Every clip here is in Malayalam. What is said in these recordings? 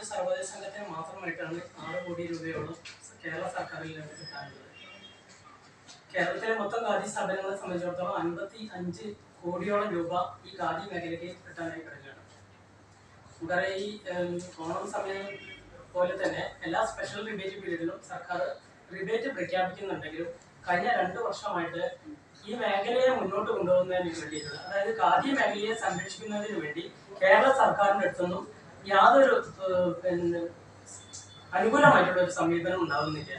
ഒരു സർവോദയ സംഘത്തിന് മാത്രമായിട്ടാണ് 6 കോടി രൂപയോളം കേരള സർക്കാരിൽ നിന്ന് കിട്ടാനുള്ളത്. കേരളത്തിലെ മൊത്തം ഖാദി സ്ഥാപനങ്ങളെ സംബന്ധിച്ചിടത്തോളം 55 കോടിയോളം രൂപ ഈ ഖാദി മേഖലയ്ക്ക് കിട്ടാനായി കിടക്കുകയാണ്. നമുക്കറിയാം, ഈ ഓണം സമയം പോലെ തന്നെ എല്ലാ സ്പെഷ്യൽ റിബേറ്റ് പീരീഡിലും സർക്കാർ റിബേറ്റ് പ്രഖ്യാപിക്കുന്നുണ്ടെങ്കിലും കഴിഞ്ഞ 2 വർഷമായിട്ട് ഈ മേഖലയെ മുന്നോട്ട് കൊണ്ടുപോകുന്നതിന് വേണ്ടിയിട്ടുള്ള, അതായത് ഖാദി മേഖലയെ സംരക്ഷിക്കുന്നതിന് വേണ്ടി കേരള സർക്കാരിന്റെ അടുത്തൊന്നും യാതൊരു അനുകൂലമായിട്ടുള്ള ഒരു സമീപനം ഉണ്ടാകുന്നില്ല.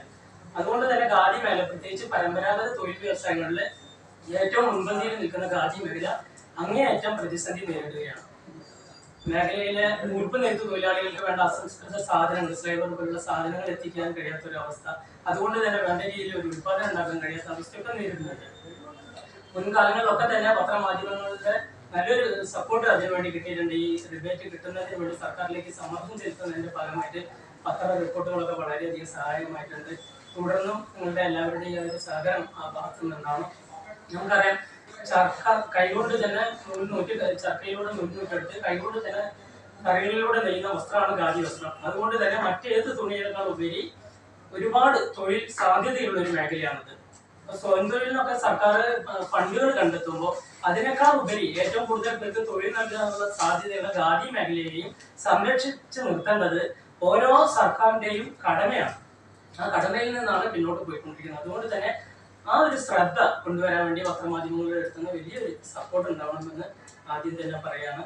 അതുകൊണ്ട് തന്നെ ഖാദി മേഖല, പ്രത്യേകിച്ച് പരമ്പരാഗത തൊഴിൽ വ്യവസായങ്ങളിൽ ഏറ്റവും മുൻപന്തിയിൽ നിൽക്കുന്ന ഖാദി മേഖല അങ്ങേയറ്റം പ്രതിസന്ധി നേരിടുകയാണ്. മേഖലയിലെ ഉറുപ്പ് നെയ്ത്ത് തൊഴിലാളികൾക്ക് വേണ്ട അസംസ്കൃത സാധനങ്ങൾ, സ്ലൈവർ പോലുള്ള സാധനങ്ങൾ എത്തിക്കാൻ കഴിയാത്തൊരവസ്ഥ, അതുകൊണ്ട് തന്നെ വേണ്ട രീതിയിൽ ഒരു ഉത്പാദനം ഉണ്ടാക്കാൻ കഴിയാത്ത അവസ്ഥയൊക്കെ നേരിടുന്നുണ്ട്. മുൻകാലങ്ങളിലൊക്കെ തന്നെ പത്രമാധ്യമങ്ങളുടെ നല്ലൊരു സപ്പോർട്ട് അതിനുവേണ്ടി കിട്ടിയിട്ടുണ്ട്. ഈ റിബേറ്റ് കിട്ടുന്നതിന് വേണ്ടി സർക്കാരിലേക്ക് സമ്മർദ്ദം ചെലുത്തുന്നതിന്റെ ഫലമായിട്ട് പത്ര റിപ്പോർട്ടുകളൊക്കെ വളരെയധികം സഹായകമായിട്ടുണ്ട്. തുടർന്നും നിങ്ങളുടെ എല്ലാവരുടെയും ഒരു സഹകരണം ആ ഭാഗത്തു നിന്നുണ്ടാവണം. നമുക്കറിയാം, ചർക്ക കൈകൊണ്ട് തന്നെ ചർക്കയിലൂടെ നൂറ്റെടുത്ത് കൈകൊണ്ട് തന്നെ കരകളിലൂടെ നെയ്യുന്ന വസ്ത്രമാണ് ഖാദി വസ്ത്രം. അതുകൊണ്ട് തന്നെ മറ്റേത് തുണിയേക്കാൾ ഉപരി ഒരുപാട് തൊഴിൽ സാധ്യതയുള്ള ഒരു മേഖലയാണിത്. സ്വയം തൊഴിലിനൊക്കെ സർക്കാർ ഫണ്ടുകൾ കണ്ടെത്തുമ്പോൾ അതിനേക്കാൾ ഉപരി ഏറ്റവും കൂടുതൽ പേർക്ക് തൊഴിൽ നൽകാനുള്ള സാധ്യതയുള്ള ഖാദി മേഖലയെയും സംരക്ഷിച്ച് നിർത്തേണ്ടത് ഓരോ സർക്കാരിന്റെയും കടമയാണ്. ആ കടമയിൽ നിന്നാണ് പിന്നോട്ട് പോയിക്കൊണ്ടിരിക്കുന്നത്. അതുകൊണ്ട് തന്നെ ആ ഒരു ശ്രദ്ധ കൊണ്ടുവരാൻ വേണ്ടി പത്രമാധ്യമങ്ങളുടെ അടുത്തുനിന്ന് വലിയൊരു സപ്പോർട്ട് ഉണ്ടാവണമെന്ന് ആദ്യം തന്നെ പറയാണ്.